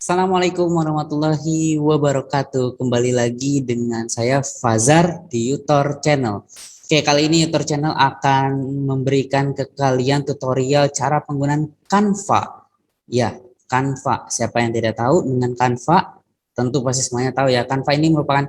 Assalamualaikum warahmatullahi wabarakatuh. Kembali lagi dengan saya Fazar di Yutor Channel. Oke, kali ini Yutor Channel akan memberikan ke kalian tutorial cara penggunaan Canva. Ya, Canva. Siapa yang tidak tahu dengan Canva? Tentu pasti semuanya tahu ya. Canva ini merupakan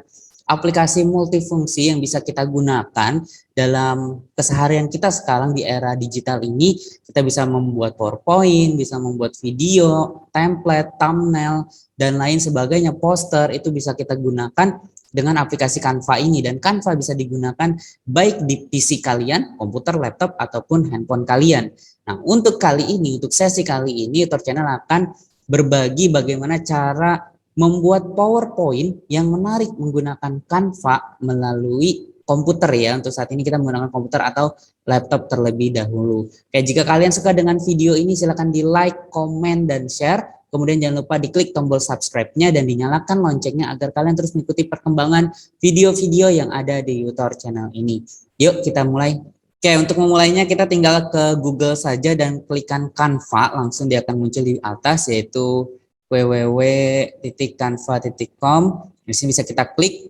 aplikasi multifungsi yang bisa kita gunakan dalam keseharian kita sekarang di era digital ini. Kita bisa membuat PowerPoint, bisa membuat video, template, thumbnail, dan lain sebagainya, poster, itu bisa kita gunakan dengan aplikasi Canva ini. Dan Canva bisa digunakan baik di PC kalian, komputer, laptop, ataupun handphone kalian. Nah, untuk kali ini, untuk sesi kali ini, Tutor Channel akan berbagi bagaimana cara membuat PowerPoint yang menarik menggunakan Canva melalui komputer ya. Untuk saat ini kita menggunakan komputer atau laptop terlebih dahulu. Oke, jika kalian suka dengan video ini silahkan di like, komen, dan share. Kemudian jangan lupa diklik tombol subscribe-nya dan dinyalakan loncengnya agar kalian terus mengikuti perkembangan video-video yang ada di Yutor Channel ini. Yuk kita mulai. Oke, untuk memulainya kita tinggal ke Google saja dan klikkan Canva, langsung dia akan muncul di atas yaitu www.canva.com. Di sini bisa kita klik.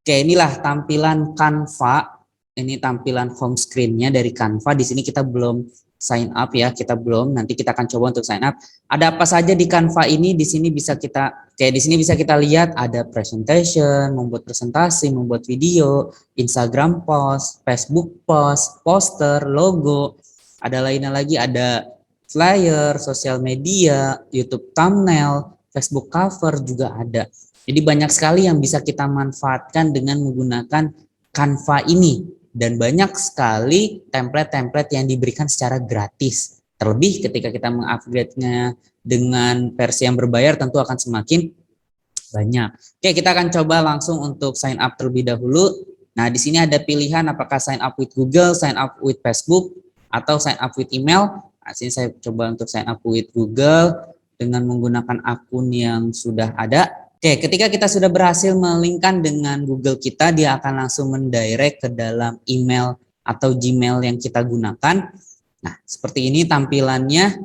Oke, inilah tampilan Canva. Ini tampilan home screen-nya dari Canva. Di sini kita belum sign up ya, kita belum. Nanti kita akan coba untuk sign up. Ada apa saja di Canva ini? Di sini bisa di sini bisa kita lihat ada presentation, membuat presentasi, membuat video, Instagram post, Facebook post, poster, logo. Ada lainnya lagi, ada flyer, sosial media, YouTube thumbnail, Facebook cover juga ada. Jadi banyak sekali yang bisa kita manfaatkan dengan menggunakan Canva ini. Dan banyak sekali template-template yang diberikan secara gratis. Terlebih ketika kita mengupgrade-nya dengan versi yang berbayar tentu akan semakin banyak. Oke, kita akan coba langsung untuk sign up terlebih dahulu. Nah, di sini ada pilihan apakah sign up with Google, sign up with Facebook, atau sign up with email. Nah, sini saya coba untuk sign up with Google dengan menggunakan akun yang sudah ada. Oke, ketika kita sudah berhasil melingkan dengan Google kita, dia akan langsung mendirect ke dalam email atau Gmail yang kita gunakan. Nah, seperti ini tampilannya.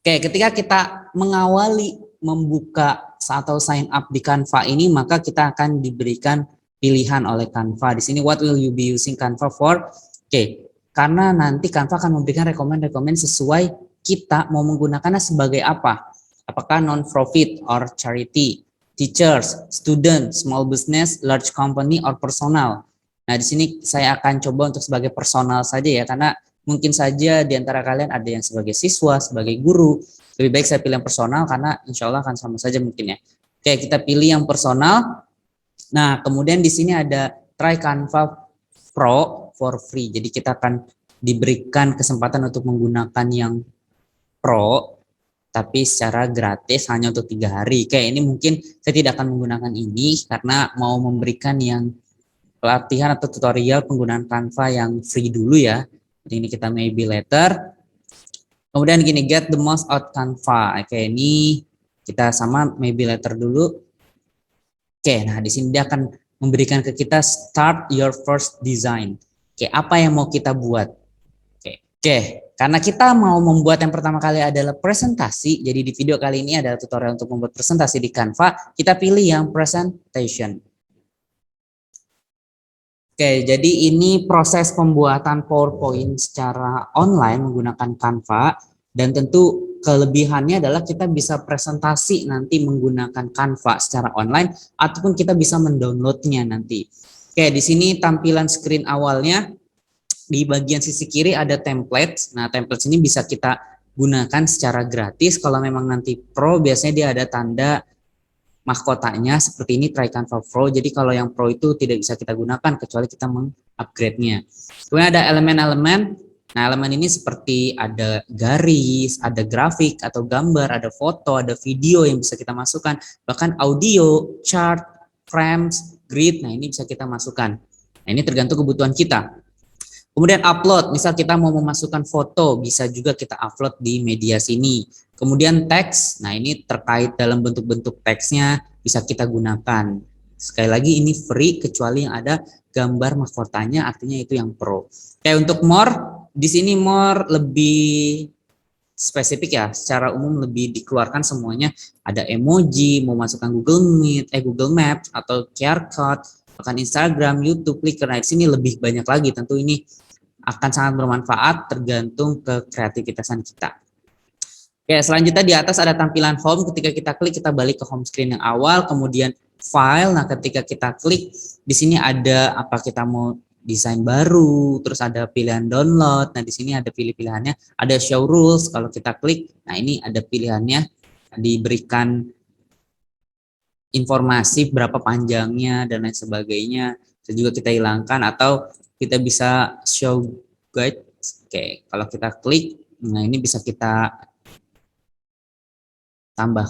Oke, ketika kita mengawali membuka atau sign up di Canva ini, maka kita akan diberikan pilihan oleh Canva. Di sini, what will you be using Canva for? Oke, karena nanti Canva akan memberikan rekomend sesuai kita mau menggunakannya sebagai apa. Apakah non-profit or charity, teachers, student, small business, large company, or personal. Nah, di sini saya akan coba untuk sebagai personal saja ya, karena mungkin saja di antara kalian ada yang sebagai siswa, sebagai guru. Lebih baik saya pilih yang personal karena insya Allah akan sama saja mungkin ya. Oke, kita pilih yang personal. Nah, kemudian di sini ada try Canva Pro for free. Jadi kita akan diberikan kesempatan untuk menggunakan yang Pro, tapi secara gratis hanya untuk 3 hari. Kayak ini mungkin saya tidak akan menggunakan ini karena mau memberikan yang pelatihan atau tutorial penggunaan Canva yang free dulu ya. Jadi ini kita maybe later. Kemudian gini, get the most out Canva. Oke, ini kita sama maybe later dulu. Oke, nah di sini dia akan memberikan ke kita start your first design. Oke, apa yang mau kita buat? Oke, karena kita mau membuat yang pertama kali adalah presentasi, jadi di video kali ini adalah tutorial untuk membuat presentasi di Canva, kita pilih yang presentation. Oke, jadi ini proses pembuatan PowerPoint secara online menggunakan Canva, dan tentu kelebihannya adalah kita bisa presentasi nanti menggunakan Canva secara online, ataupun kita bisa mendownloadnya nanti. Oke, di sini tampilan screen awalnya. Di bagian sisi kiri ada template. Nah, template ini bisa kita gunakan secara gratis. Kalau memang nanti Pro, biasanya dia ada tanda mahkotanya seperti ini, Try Canva Pro. Jadi kalau yang Pro itu tidak bisa kita gunakan kecuali kita mengupgrade-nya. Kemudian ada elemen-elemen. Nah, elemen ini seperti ada garis, ada grafik atau gambar, ada foto, ada video yang bisa kita masukkan, bahkan audio, chart, frames, grid. Nah, ini bisa kita masukkan. Nah, ini tergantung kebutuhan kita. Kemudian upload, misal kita mau memasukkan foto, bisa juga kita upload di media sini. Kemudian teks, nah ini terkait dalam bentuk-bentuk teksnya bisa kita gunakan. Sekali lagi ini free kecuali yang ada gambar mahkotanya, artinya itu yang pro. Kayak untuk more, di sini more lebih spesifik ya, secara umum lebih dikeluarkan semuanya, ada emoji, mau masukkan Google Meet, Google Maps atau QR code, bahkan Instagram, YouTube, Flickr. Nah, di sini lebih banyak lagi. Tentu ini akan sangat bermanfaat tergantung ke kreativitasan kita. Oke, selanjutnya di atas ada tampilan home. Ketika kita klik, kita balik ke home screen yang awal, kemudian file. Nah, ketika kita klik, di sini ada apa kita mau desain baru, terus ada pilihan download. Nah, di sini ada pilih-pilihannya, ada show rules. Kalau kita klik, nah ini ada pilihannya, diberikan informasi berapa panjangnya dan lain sebagainya. Itu juga kita hilangkan atau kita bisa show guide. Oke, kalau kita klik, nah ini bisa kita tambah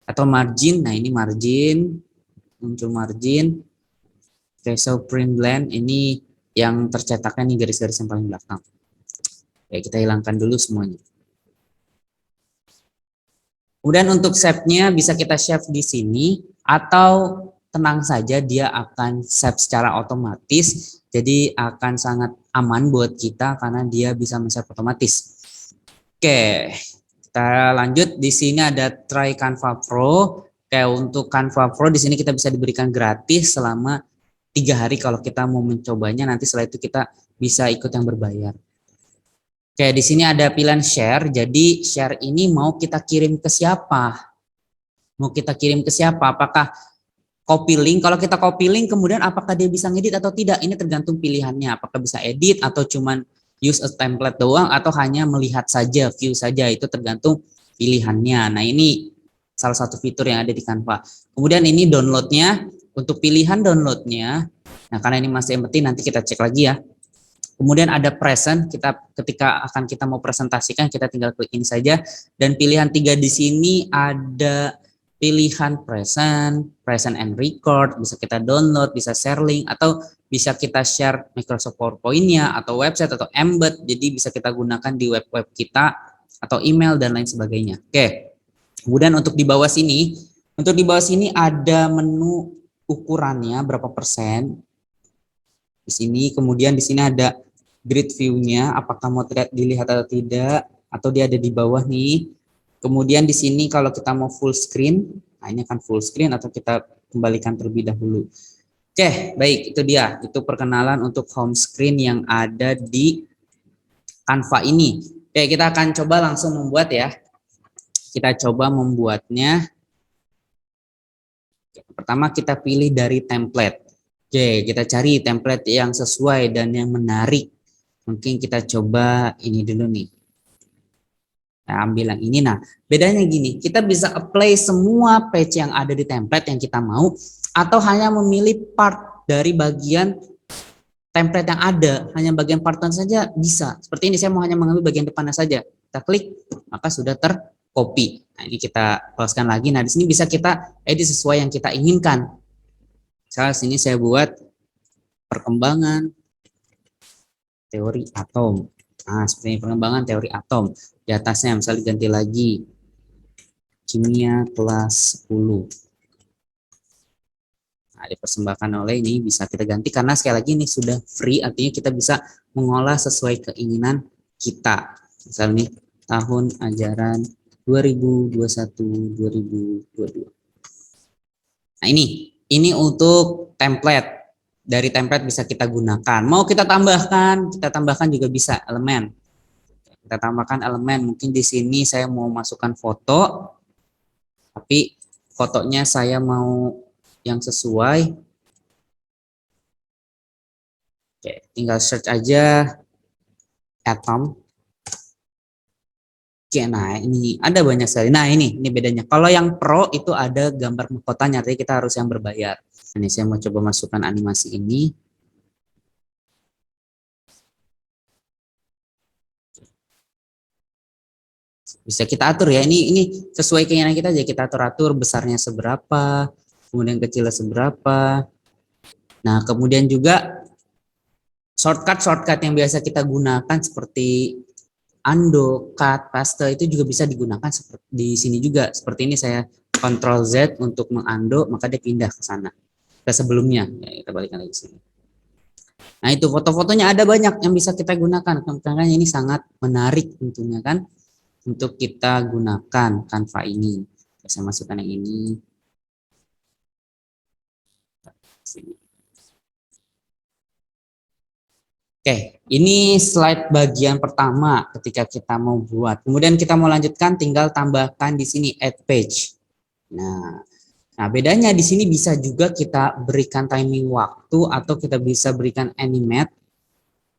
atau margin. Nah, ini margin, muncul margin. Oke, so print blend ini yang tercetaknya nih garis-garis yang paling belakang. Oke, kita hilangkan dulu semuanya. Kemudian untuk shape-nya bisa kita shape di sini atau tenang saja dia akan save secara otomatis. Jadi akan sangat aman buat kita karena dia bisa men-save otomatis. Oke, kita lanjut. Di sini ada Try Canva Pro. Kayak untuk Canva Pro di sini kita bisa diberikan gratis selama 3 hari kalau kita mau mencobanya. Nanti setelah itu kita bisa ikut yang berbayar. Oke, di sini ada pilihan share. Jadi share ini mau kita kirim ke siapa? Mau kita kirim ke siapa? Apakah copy link? Kalau kita copy link kemudian apakah dia bisa ngedit atau tidak? Ini tergantung pilihannya. Apakah bisa edit atau cuman use a template doang atau hanya melihat saja, view saja, itu tergantung pilihannya. Nah, ini salah satu fitur yang ada di Canva. Kemudian ini downloadnya, untuk pilihan downloadnya, nah karena ini masih yang penting nanti kita cek lagi ya. Kemudian ada present, kita ketika akan kita mau presentasikan kita tinggal klik ini saja. Dan pilihan 3 di sini ada pilihan present and record, bisa kita download, bisa share link, atau bisa kita share Microsoft PowerPoint-nya atau website atau embed. Jadi bisa kita gunakan di web-web kita atau email dan lain sebagainya. Oke. Kemudian untuk di bawah sini, ada menu ukurannya berapa persen. Di sini kemudian di sini ada grid view-nya, apakah mau dilihat atau tidak, atau dia ada di bawah nih. Kemudian di sini kalau kita mau full screen, nah ini akan full screen atau kita kembalikan terlebih dahulu. Oke, baik, itu dia. Itu perkenalan untuk home screen yang ada di Canva ini. Oke, kita akan coba langsung membuat ya. Kita coba membuatnya. Pertama kita pilih dari template. Oke, kita cari template yang sesuai dan yang menarik. Mungkin kita coba ini dulu nih. Nah, ambil yang ini. Nah, bedanya gini, kita bisa apply semua page yang ada di template yang kita mau, atau hanya memilih part dari bagian template yang ada, hanya bagian partnya saja bisa. Seperti ini, saya mau hanya mengambil bagian depannya saja. Kita klik, maka sudah tercopy. Nah, ini kita closekan lagi. Nah, di sini bisa kita edit sesuai yang kita inginkan. Misalnya sini saya buat perkembangan teori atom. Nah, seperti pengembangan teori atom. Di atasnya misalnya diganti lagi kimia kelas 10. Nah, dipersembahkan oleh ini bisa kita ganti karena sekali lagi ini sudah free, artinya kita bisa mengolah sesuai keinginan kita. Misalnya nih tahun ajaran 2021-2022. Nah, ini untuk template. Dari template bisa kita gunakan. Mau kita tambahkan juga bisa elemen. Kita tambahkan elemen. Mungkin di sini saya mau masukkan foto, tapi fotonya saya mau yang sesuai. Oke, tinggal search aja atom. Oke, nah ini ada banyak sekali. Nah ini bedanya. Kalau yang pro itu ada gambar mahkotanya, artinya kita harus yang berbayar. Ini saya mau coba masukkan animasi ini. Bisa kita atur ya. Ini sesuai keinginan kita aja. Kita atur besarnya seberapa, kemudian kecilnya seberapa. Nah, kemudian juga shortcut yang biasa kita gunakan seperti undo, cut, paste itu juga bisa digunakan seperti di sini juga. Seperti ini saya Ctrl Z untuk mengundo, maka dia pindah ke sana. Ke sebelumnya. Ya, kita balikan lagi sini. Nah, itu foto-fotonya ada banyak yang bisa kita gunakan. Makanya ini sangat menarik tentunya kan untuk kita gunakan Canva ini. Saya masukkan yang ini. Oke, ini slide bagian pertama ketika kita mau buat. Kemudian kita mau lanjutkan, tinggal tambahkan di sini add page. Nah, bedanya di sini bisa juga kita berikan timing waktu atau kita bisa berikan animate.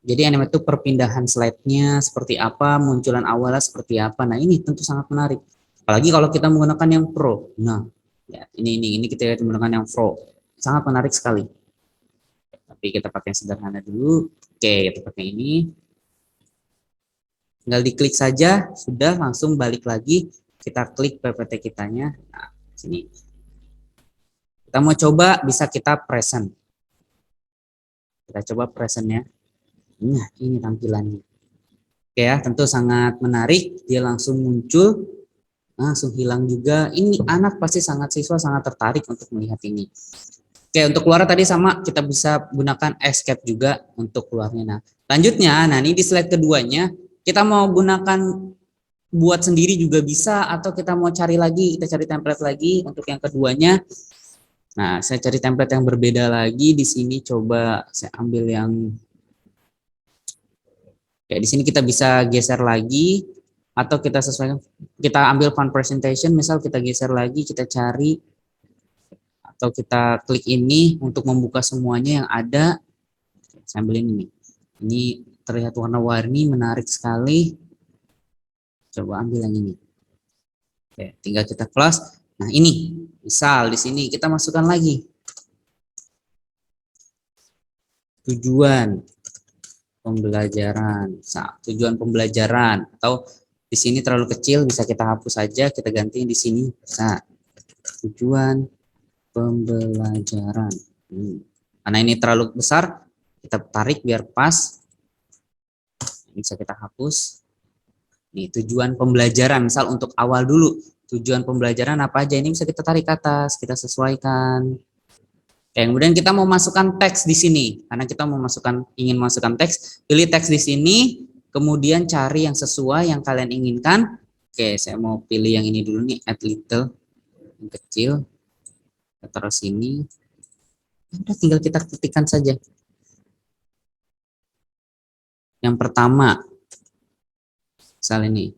Jadi animate itu perpindahan slide-nya seperti apa, munculan awalnya seperti apa. Nah, ini tentu sangat menarik. Apalagi kalau kita menggunakan yang Pro. Nah, ya, ini kita menggunakan yang Pro. Sangat menarik sekali. Tapi kita pakai yang sederhana dulu. Oke, kita pakai ini. Tinggal diklik saja, sudah langsung balik lagi. Kita klik PPT kitanya. Nah, sini. Kita mau coba, bisa kita present. Kita coba presentnya. Nah, ini tampilannya. Oke ya, tentu sangat menarik. Dia langsung muncul, langsung hilang juga. Ini anak pasti siswa sangat tertarik untuk melihat ini. Oke, untuk keluar tadi sama, kita bisa gunakan escape juga untuk keluarnya. Nah, lanjutnya, nah ini di slide keduanya, kita mau gunakan buat sendiri juga bisa, atau kita mau cari lagi, kita cari template lagi untuk yang keduanya. Nah, saya cari template yang berbeda lagi. Di sini coba saya ambil yang ya, di sini kita bisa geser lagi atau kita sesuaikan, kita ambil font presentation, misal kita geser lagi, kita cari atau kita klik ini untuk membuka semuanya yang ada. Saya ambil ini. Ini terlihat warna-warni, menarik sekali. Coba ambil yang ini. Oke, tinggal kita close. Nah, ini misal di sini kita masukkan lagi tujuan pembelajaran, tujuan pembelajaran, atau di sini terlalu kecil bisa kita hapus saja, kita ganti di sini. Nah, tujuan pembelajaran. Karena ini terlalu besar, kita tarik biar pas. Bisa kita hapus. Nih, tujuan pembelajaran, misal untuk awal dulu, tujuan pembelajaran apa aja, ini bisa kita tarik ke atas, kita sesuaikan. Kemudian kita mau masukkan teks di sini, karena kita mau ingin masukkan teks, pilih teks di sini, kemudian cari yang sesuai yang kalian inginkan. Oke, saya mau pilih yang ini dulu nih, add little, yang kecil, kita taruh sini. Udah, tinggal kita ketikkan saja. Yang pertama, misal ini,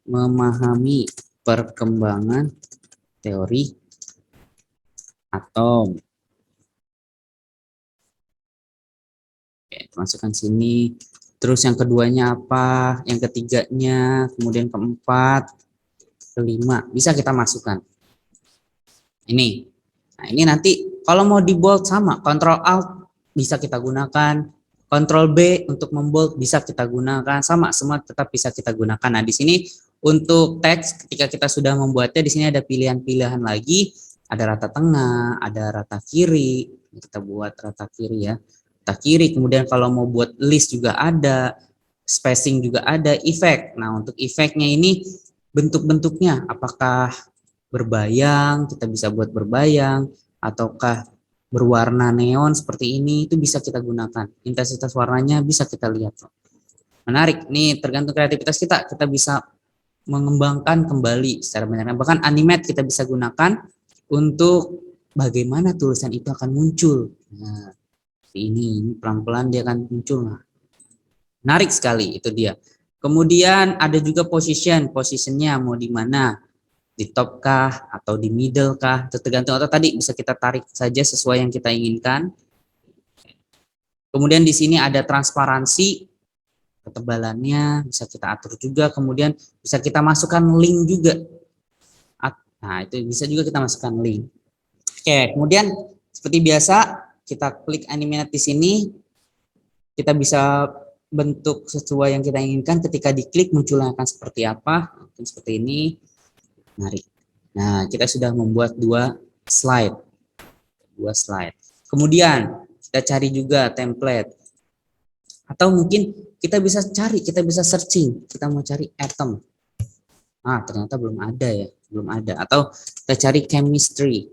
memahami perkembangan teori atom. Oke, masukkan sini. Terus yang keduanya apa? Yang ketiganya, kemudian keempat, kelima. Bisa kita masukkan. Ini. Nah, ini nanti kalau mau di bold sama, Ctrl Alt bisa kita gunakan. Ctrl B untuk membold bisa kita gunakan. Sama, semua tetap bisa kita gunakan. Nah, di sini untuk teks ketika kita sudah membuatnya, di sini ada pilihan-pilihan lagi. Ada rata tengah, ada rata kiri. Kita buat rata kiri ya. Kiri, kemudian kalau mau buat list juga ada, spacing juga ada, efek. Nah, untuk efeknya ini bentuk-bentuknya apakah berbayang, kita bisa buat berbayang, ataukah berwarna neon seperti ini, itu bisa kita gunakan. Intensitas warnanya bisa kita lihat. Menarik, ini tergantung kreativitas kita bisa mengembangkan kembali secara banyak. Bahkan animate kita bisa gunakan untuk bagaimana tulisan itu akan muncul. Nah, ini pelan-pelan dia akan muncul. Nah, menarik sekali itu dia. Kemudian ada juga positionnya mau di mana, di top kah atau di middle kah, itu tergantung, atau tadi bisa kita tarik saja sesuai yang kita inginkan. Kemudian di sini ada transparansi, ketebalannya bisa kita atur juga. Kemudian bisa kita masukkan link juga. Nah, itu bisa juga kita masukkan link. Oke, kemudian seperti biasa kita klik animate di sini, kita bisa bentuk sesuai yang kita inginkan. Ketika diklik munculnya akan seperti apa, mungkin seperti ini. Menarik. Nah, kita sudah membuat dua slide. Kemudian kita cari juga template. Atau mungkin kita bisa searching, kita mau cari atom. Ah, ternyata belum ada ya, belum ada. Atau kita cari chemistry.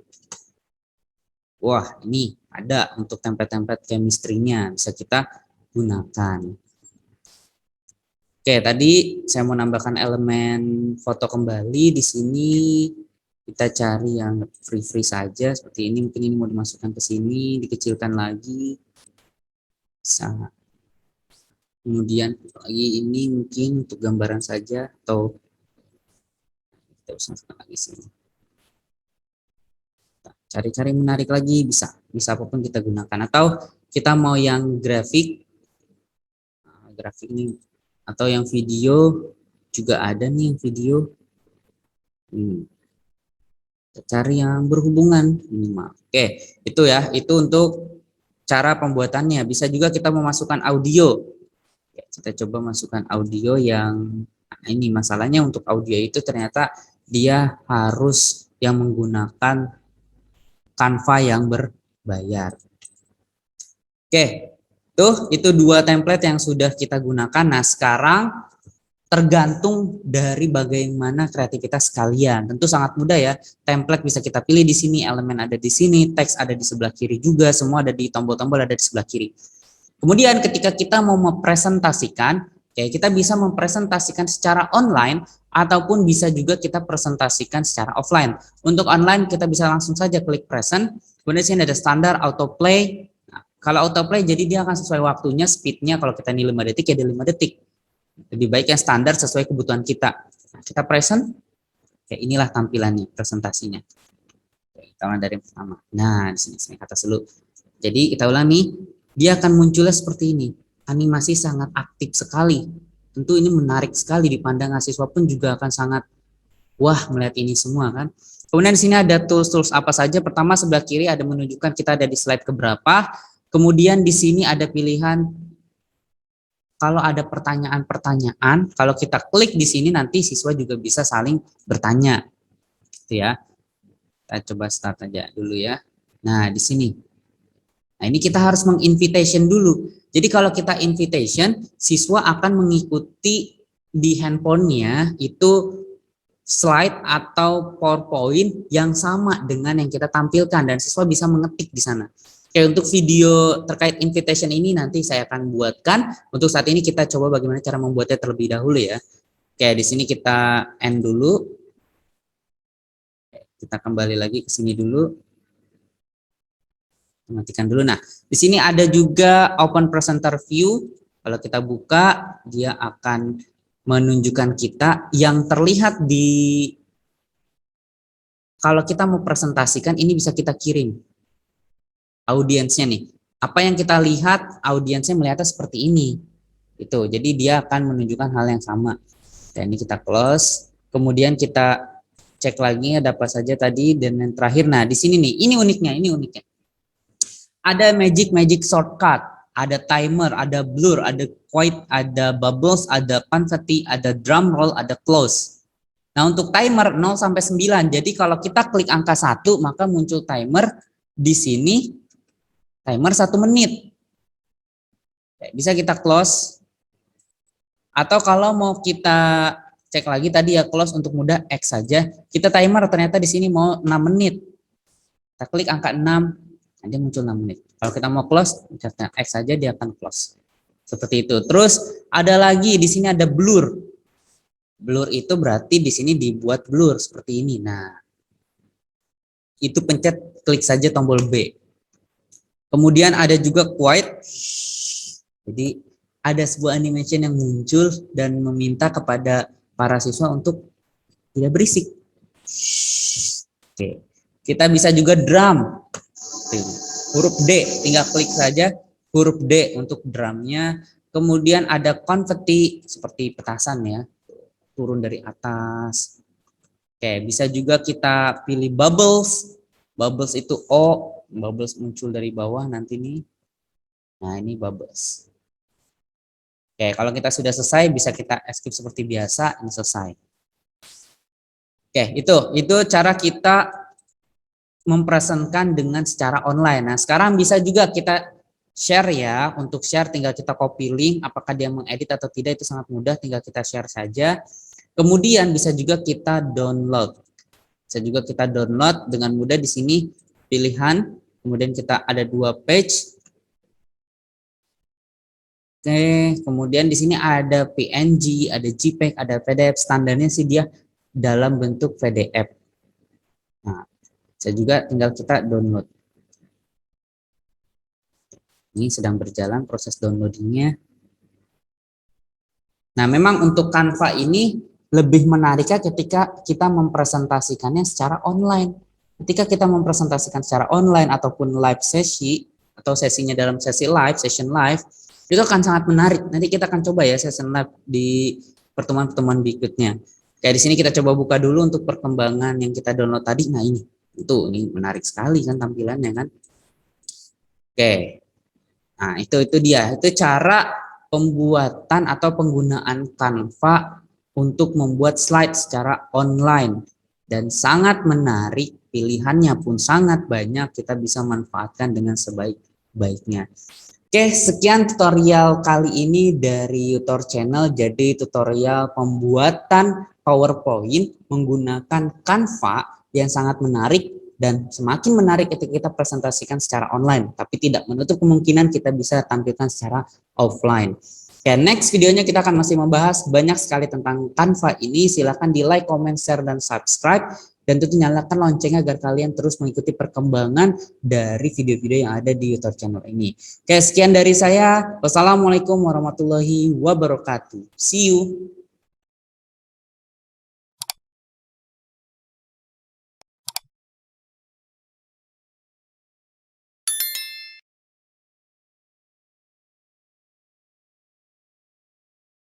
Wah, ini ada untuk template-template chemistry-nya bisa kita gunakan. Oke, tadi saya mau nambahkan elemen foto kembali. Di sini kita cari yang free-free saja seperti ini. Mungkin ini mau dimasukkan ke sini, dikecilkan lagi. Bisa. Kemudian lagi ini mungkin untuk gambaran saja atau kita bisa masukkan lagi sini. Cari-cari menarik lagi bisa, bisa apapun kita gunakan. Atau kita mau yang grafik, grafik ini atau yang video juga ada nih video. Kita cari yang berhubungan minimal. Oke, itu ya, itu untuk cara pembuatannya. Bisa juga kita memasukkan audio. Kita coba masukkan audio yang ini masalahnya untuk audio itu ternyata dia harus yang menggunakan Canva yang berbayar. Oke, itu dua template yang sudah kita gunakan. Nah, sekarang tergantung dari bagaimana kreativitas kalian. Tentu sangat mudah ya. Template bisa kita pilih di sini, elemen ada di sini, teks ada di sebelah kiri juga, semua ada di tombol-tombol ada di sebelah kiri. Kemudian ketika kita mau mempresentasikan, ya kita bisa mempresentasikan secara online ataupun bisa juga kita presentasikan secara offline. Untuk online kita bisa langsung saja klik present. Kemudian sini ada standar autoplay. Nah, kalau autoplay jadi dia akan sesuai waktunya, speednya kalau kita ini 5 detik ya di 5 detik. Lebih baik yang standar sesuai kebutuhan kita. Nah, kita present, kayak inilah tampilannya, presentasinya. Kita mulai dari yang pertama. Nah, di sini kata dulu. Jadi kita ulang nih, dia akan munculnya seperti ini. Animasi sangat aktif sekali. Tentu ini menarik sekali dipandang mahasiswa pun juga akan sangat wah melihat ini semua kan. Kemudian di sini ada tools-tools apa saja. Pertama sebelah kiri ada menunjukkan kita ada di slide keberapa. Kemudian di sini ada pilihan kalau ada pertanyaan-pertanyaan, kalau kita klik di sini nanti siswa juga bisa saling bertanya. Gitu ya. Kita coba start aja dulu ya. Nah, di sini. Nah, ini kita harus menginvitation dulu. Jadi kalau kita invitation, siswa akan mengikuti di handphonenya itu slide atau PowerPoint yang sama dengan yang kita tampilkan dan siswa bisa mengetik di sana. Oke, untuk video terkait invitation ini nanti saya akan buatkan. Untuk saat ini kita coba bagaimana cara membuatnya terlebih dahulu ya. Oke, di sini kita end dulu. Kita kembali lagi ke sini dulu. Matikan dulu. Nah, di sini ada juga open presenter view. Kalau kita buka, dia akan menunjukkan kita yang terlihat di kalau kita mau presentasikan ini bisa kita kirim audiensnya nih. Apa yang kita lihat audiensnya melihatnya seperti ini. Itu. Jadi dia akan menunjukkan hal yang sama. Dan ini kita close. Kemudian kita cek lagi ada apa saja tadi dan yang terakhir. Nah, di sini nih, ini uniknya. Ada magic shortcut, ada timer, ada blur, ada quiet, ada bubbles, ada confetti, ada drum roll, ada close. Nah, untuk timer 0 sampai 9. Jadi kalau kita klik angka 1, maka muncul timer di sini timer 1 menit. Bisa kita close. Atau kalau mau kita cek lagi tadi ya close untuk mudah X saja. Kita timer ternyata di sini mau 6 menit. Kita klik angka 6, dia muncul 6 menit. Kalau kita mau close, misalnya X saja dia akan close. Seperti itu. Terus ada lagi di sini ada blur. Blur itu berarti di sini dibuat blur seperti ini. Nah, itu pencet klik saja tombol B. Kemudian ada juga quiet. Jadi ada sebuah animation yang muncul dan meminta kepada para siswa untuk tidak berisik. Oke. Kita bisa juga drum. Huruf D, tinggal klik saja huruf D untuk drumnya. Kemudian ada konfeti seperti petasan ya, turun dari atas. Oke, bisa juga kita pilih bubbles. Bubbles itu O, bubbles muncul dari bawah nanti nih. Nah, ini bubbles. Oke, kalau kita sudah selesai bisa kita escape seperti biasa, ini selesai. Oke, itu cara kita mempresentkan dengan secara online. Nah, sekarang bisa juga kita share ya. Untuk share tinggal kita copy link, apakah dia mengedit atau tidak itu sangat mudah, tinggal kita share saja. Kemudian bisa juga kita download. Bisa juga kita download dengan mudah di sini pilihan kemudian kita ada 2 page. Oke, kemudian di sini ada PNG, ada JPEG, ada PDF. Standarnya sih dia dalam bentuk PDF. Nah, saya juga tinggal kita download. Ini sedang berjalan proses downloadingnya. Nah, memang untuk Canva ini lebih menariknya ketika kita mempresentasikannya secara online. Ketika kita mempresentasikan secara online ataupun live sesi, atau sesinya dalam sesi live, session live, itu akan sangat menarik. Nanti kita akan coba ya session live di pertemuan-pertemuan berikutnya. Kayak di sini kita coba buka dulu untuk perkembangan yang kita download tadi. Nah ini menarik sekali kan tampilannya kan. Oke, nah itu dia. Itu cara pembuatan atau penggunaan Canva untuk membuat slide secara online. Dan sangat menarik, pilihannya pun sangat banyak, kita bisa manfaatkan dengan sebaik-baiknya. Oke, sekian tutorial kali ini dari Utor Channel. Jadi tutorial pembuatan PowerPoint menggunakan Canva yang sangat menarik dan semakin menarik ketika kita presentasikan secara online. Tapi tidak menutup kemungkinan kita bisa tampilkan secara offline. Oke, next videonya kita akan masih membahas banyak sekali tentang Canva ini. Silahkan di like, comment, share, dan subscribe. Dan tentu nyalakan loncengnya agar kalian terus mengikuti perkembangan dari video-video yang ada di YouTube channel ini. Oke, sekian dari saya. Wassalamualaikum warahmatullahi wabarakatuh. See you.